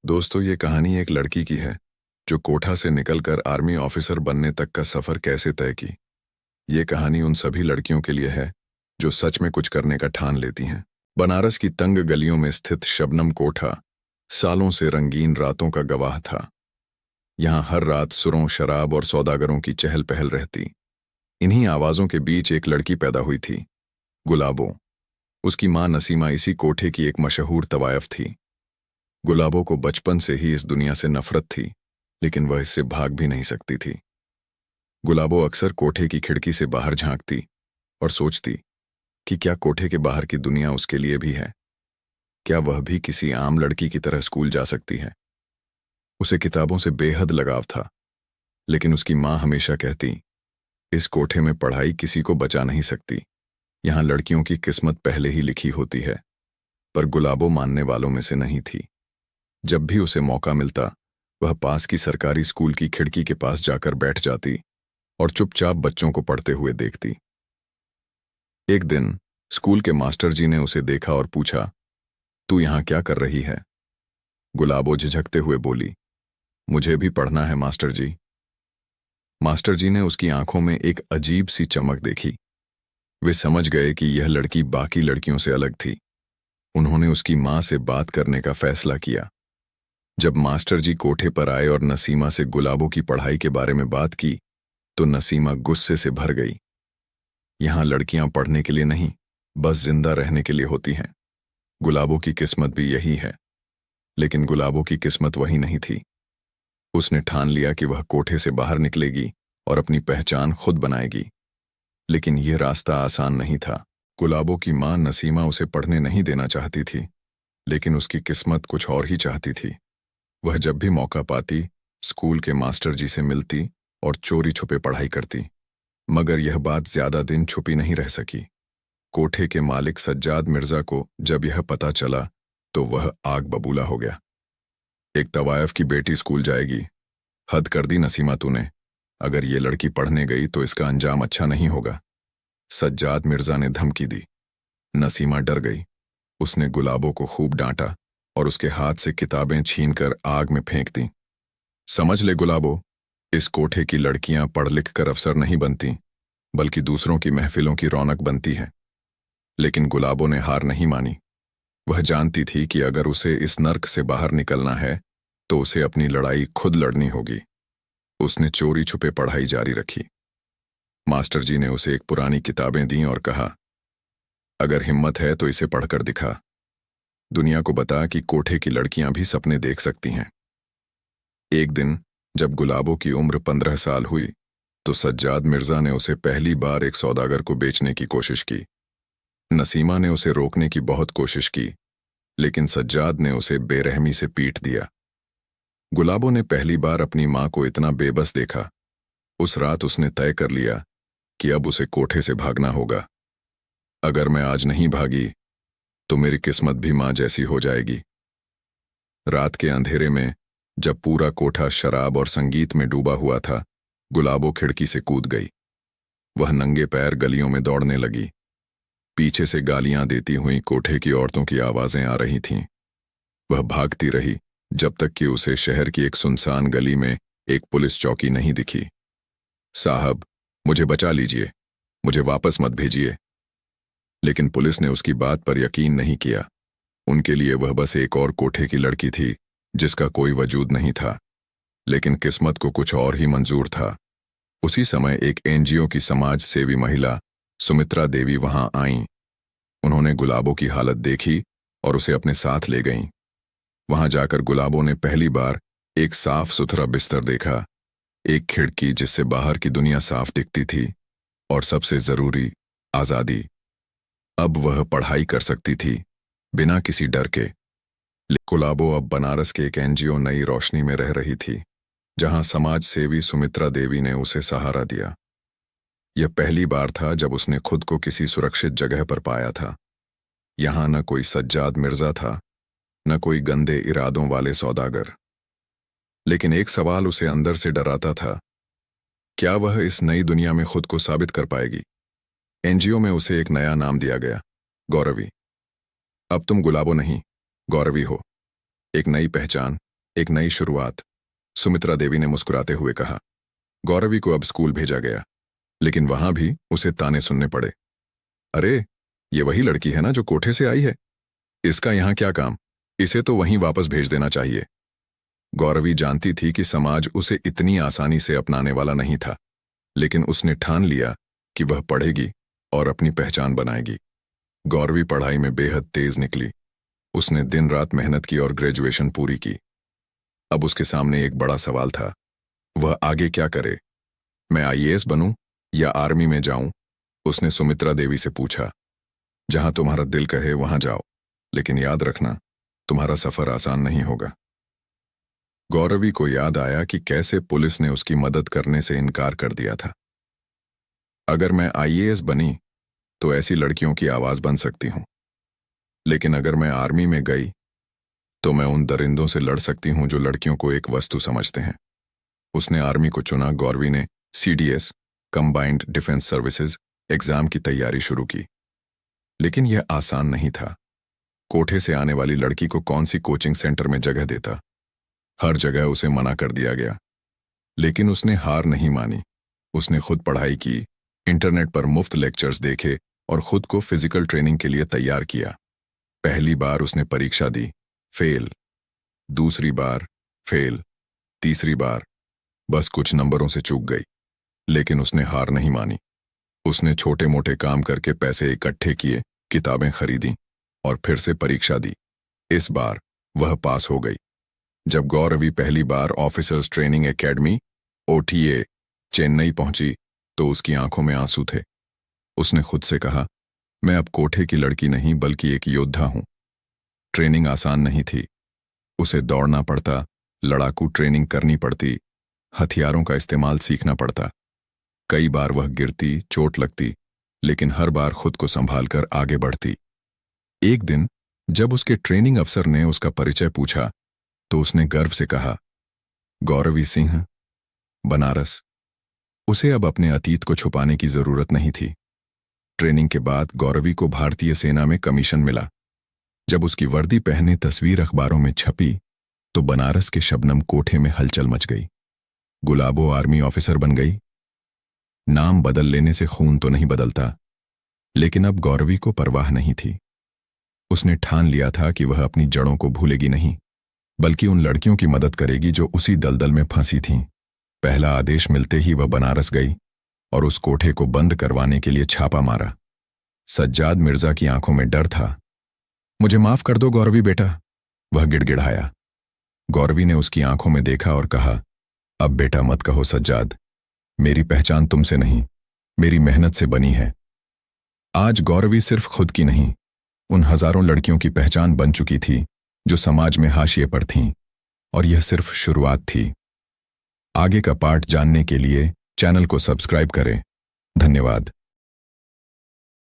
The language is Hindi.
दोस्तों, ये कहानी एक लड़की की है जो कोठा से निकलकर आर्मी ऑफिसर बनने तक का सफर कैसे तय की। ये कहानी उन सभी लड़कियों के लिए है जो सच में कुछ करने का ठान लेती हैं। बनारस की तंग गलियों में स्थित शबनम कोठा सालों से रंगीन रातों का गवाह था। यहाँ हर रात सुरों, शराब और सौदागरों की चहल पहल रहती। इन्हीं आवाजों के बीच एक लड़की पैदा हुई थी, गुलाबो। उसकी माँ नसीमा इसी कोठे की एक मशहूर तवायफ थी। गुलाबो को बचपन से ही इस दुनिया से नफरत थी, लेकिन वह इससे भाग भी नहीं सकती थी। गुलाबो अक्सर कोठे की खिड़की से बाहर झांकती और सोचती कि क्या कोठे के बाहर की दुनिया उसके लिए भी है। क्या वह भी किसी आम लड़की की तरह स्कूल जा सकती है। उसे किताबों से बेहद लगाव था, लेकिन उसकी माँ हमेशा कहती, इस कोठे में पढ़ाई किसी को बचा नहीं सकती। यहाँ लड़कियों की किस्मत पहले ही लिखी होती है। पर गुलाबो मानने वालों में से नहीं थी। जब भी उसे मौका मिलता, वह पास की सरकारी स्कूल की खिड़की के पास जाकर बैठ जाती और चुपचाप बच्चों को पढ़ते हुए देखती। एक दिन स्कूल के मास्टर जी ने उसे देखा और पूछा, तू यहाँ क्या कर रही है? गुलाबो झिझकते हुए बोली, मुझे भी पढ़ना है मास्टर जी। मास्टर जी ने उसकी आंखों में एक अजीब सी चमक देखी। वे समझ गए कि यह लड़की बाकी लड़कियों से अलग थी। उन्होंने उसकी माँ से बात करने का फैसला किया। जब मास्टर जी कोठे पर आए और नसीमा से गुलाबो की पढ़ाई के बारे में बात की, तो नसीमा गुस्से से भर गई। यहाँ लड़कियां पढ़ने के लिए नहीं, बस जिंदा रहने के लिए होती हैं। गुलाबो की किस्मत भी यही है। लेकिन गुलाबो की किस्मत वही नहीं थी। उसने ठान लिया कि वह कोठे से बाहर निकलेगी और अपनी पहचान खुद बनाएगी। लेकिन यह रास्ता आसान नहीं था। गुलाबो की माँ नसीमा उसे पढ़ने नहीं देना चाहती थी, लेकिन उसकी किस्मत कुछ और ही चाहती थी। वह जब भी मौका पाती, स्कूल के मास्टर जी से मिलती और चोरी छुपे पढ़ाई करती। मगर यह बात ज्यादा दिन छुपी नहीं रह सकी। कोठे के मालिक सज्जाद मिर्जा को जब यह पता चला, तो वह आग बबूला हो गया। एक तवायफ की बेटी स्कूल जाएगी? हद कर दी नसीमा तूने। अगर ये लड़की पढ़ने गई तो इसका अंजाम अच्छा नहीं होगा। सज्जाद मिर्जा ने धमकी दी। नसीमा डर गई। उसने गुलाबो को खूब डांटा और उसके हाथ से किताबें छीनकर आग में फेंक दी। समझ ले गुलाबो, इस कोठे की लड़कियां पढ़ लिख कर अफसर नहीं बनती, बल्कि दूसरों की महफिलों की रौनक बनती हैं। लेकिन गुलाबो ने हार नहीं मानी। वह जानती थी कि अगर उसे इस नर्क से बाहर निकलना है, तो उसे अपनी लड़ाई खुद लड़नी होगी। उसने चोरी छुपे पढ़ाई जारी रखी। मास्टर जी ने उसे एक पुरानी किताबें दी और कहा, अगर हिम्मत है तो इसे पढ़कर दिखा। दुनिया को बता कि कोठे की लड़कियां भी सपने देख सकती हैं। एक दिन जब गुलाबो की उम्र 15 साल हुई, तो सज्जाद मिर्जा ने उसे पहली बार एक सौदागर को बेचने की कोशिश की। नसीमा ने उसे रोकने की बहुत कोशिश की, लेकिन सज्जाद ने उसे बेरहमी से पीट दिया। गुलाबो ने पहली बार अपनी माँ को इतना बेबस देखा। उस रात उसने तय कर लिया कि अब उसे कोठे से भागना होगा। अगर मैं आज नहीं भागी, तो मेरी किस्मत भी माँ जैसी हो जाएगी। रात के अंधेरे में, जब पूरा कोठा शराब और संगीत में डूबा हुआ था, गुलाबो खिड़की से कूद गई। वह नंगे पैर गलियों में दौड़ने लगी। पीछे से गालियां देती हुई कोठे की औरतों की आवाजें आ रही थीं। वह भागती रही जब तक कि उसे शहर की एक सुनसान गली में एक पुलिस चौकी नहीं दिखी। साहब, मुझे बचा लीजिए, मुझे वापस मत भेजिए। लेकिन पुलिस ने उसकी बात पर यकीन नहीं किया। उनके लिए वह बस एक और कोठे की लड़की थी जिसका कोई वजूद नहीं था। लेकिन किस्मत को कुछ और ही मंजूर था। उसी समय एक एनजीओ की समाज सेवी महिला सुमित्रा देवी वहां आईं। उन्होंने गुलाबो की हालत देखी और उसे अपने साथ ले गईं। वहां जाकर गुलाबो ने पहली बार एक साफ सुथरा बिस्तर देखा, एक खिड़की जिससे बाहर की दुनिया साफ दिखती थी, और सबसे जरूरी, आजादी। अब वह पढ़ाई कर सकती थी, बिना किसी डर के। गुलाबो अब बनारस के एक एनजीओ नई रोशनी में रह रही थी, जहां समाज सेवी सुमित्रा देवी ने उसे सहारा दिया। यह पहली बार था जब उसने खुद को किसी सुरक्षित जगह पर पाया था। यहां न कोई सज्जाद मिर्जा था, न कोई गंदे इरादों वाले सौदागर। लेकिन एक सवाल उसे अंदर से डराता था, क्या वह इस नई दुनिया में खुद को साबित कर पाएगी? एनजीओ में उसे एक नया नाम दिया गया, गौरवी। अब तुम गुलाबो नहीं, गौरवी हो। एक नई पहचान, एक नई शुरुआत, सुमित्रा देवी ने मुस्कुराते हुए कहा। गौरवी को अब स्कूल भेजा गया, लेकिन वहां भी उसे ताने सुनने पड़े। अरे, ये वही लड़की है ना जो कोठे से आई है? इसका यहां क्या काम? इसे तो वहीं वापस भेज देना चाहिए। गौरवी जानती थी कि समाज उसे इतनी आसानी से अपनाने वाला नहीं था, लेकिन उसने ठान लिया कि वह पढ़ेगी और अपनी पहचान बनाएगी। गौरवी पढ़ाई में बेहद तेज निकली। उसने दिन रात मेहनत की और ग्रेजुएशन पूरी की। अब उसके सामने एक बड़ा सवाल था, वह आगे क्या करे? मैं आईएएस बनूं या आर्मी में जाऊं? उसने सुमित्रा देवी से पूछा। जहां तुम्हारा दिल कहे वहां जाओ, लेकिन याद रखना, तुम्हारा सफर आसान नहीं होगा। गौरवी को याद आया कि कैसे पुलिस ने उसकी मदद करने से इनकार कर दिया था। अगर मैं आईएएस बनी तो ऐसी लड़कियों की आवाज बन सकती हूं, लेकिन अगर मैं आर्मी में गई तो मैं उन दरिंदों से लड़ सकती हूं जो लड़कियों को एक वस्तु समझते हैं। उसने आर्मी को चुना। गौरवी ने CDS, combined defence services exam की तैयारी शुरू की, लेकिन यह आसान नहीं था। कोठे से आने वाली लड़की को कौन सी कोचिंग सेंटर में जगह देता? हर जगह उसे मना कर दिया गया, लेकिन उसने हार नहीं मानी। उसने खुद पढ़ाई की, इंटरनेट पर मुफ्त लेक्चर्स देखे और खुद को फिजिकल ट्रेनिंग के लिए तैयार किया। पहली बार उसने परीक्षा दी, फेल। दूसरी बार फेल। तीसरी बार बस कुछ नंबरों से चूक गई, लेकिन उसने हार नहीं मानी। उसने छोटे मोटे काम करके पैसे इकट्ठे किए, किताबें खरीदी और फिर से परीक्षा दी। इस बार वह पास हो गई। जब गौरवी पहली बार officers training academy OTA Chennai पहुंची तो उसकी आंखों में आंसू थे। उसने खुद से कहा, मैं अब कोठे की लड़की नहीं बल्कि एक योद्धा हूं। ट्रेनिंग आसान नहीं थी। उसे दौड़ना पड़ता, लड़ाकू ट्रेनिंग करनी पड़ती, हथियारों का इस्तेमाल सीखना पड़ता। कई बार वह गिरती, चोट लगती, लेकिन हर बार खुद को संभालकर आगे बढ़ती। एक दिन जब उसके ट्रेनिंग अफसर ने उसका परिचय पूछा तो उसने गर्व से कहा, गौरवी सिंह, बनारस। उसे अब अपने अतीत को छुपाने की जरूरत नहीं थी। ट्रेनिंग के बाद गौरवी को भारतीय सेना में कमीशन मिला। जब उसकी वर्दी पहने तस्वीर अखबारों में छपी तो बनारस के शबनम कोठे में हलचल मच गई। गुलाबो आर्मी ऑफिसर बन गई। नाम बदल लेने से खून तो नहीं बदलता, लेकिन अब गौरवी को परवाह नहीं थी। उसने ठान लिया था कि वह अपनी जड़ों को भूलेगी नहीं, बल्कि उन लड़कियों की मदद करेगी जो उसी दलदल में फंसी थीं। पहला आदेश मिलते ही वह बनारस गई और उस कोठे को बंद करवाने के लिए छापा मारा। सज्जाद मिर्जा की आंखों में डर था। मुझे माफ कर दो गौरवी बेटा, वह गिड़गिड़ाया। गौरवी ने उसकी आंखों में देखा और कहा, अब बेटा मत कहो सज्जाद, मेरी पहचान तुमसे नहीं, मेरी मेहनत से बनी है। आज गौरवी सिर्फ खुद की नहीं, उन हजारों लड़कियों की पहचान बन चुकी थी जो समाज में हाशिए पर थीं, और यह सिर्फ शुरुआत थी। आगे का पार्ट जानने के लिए चैनल को सब्सक्राइब करें। धन्यवाद।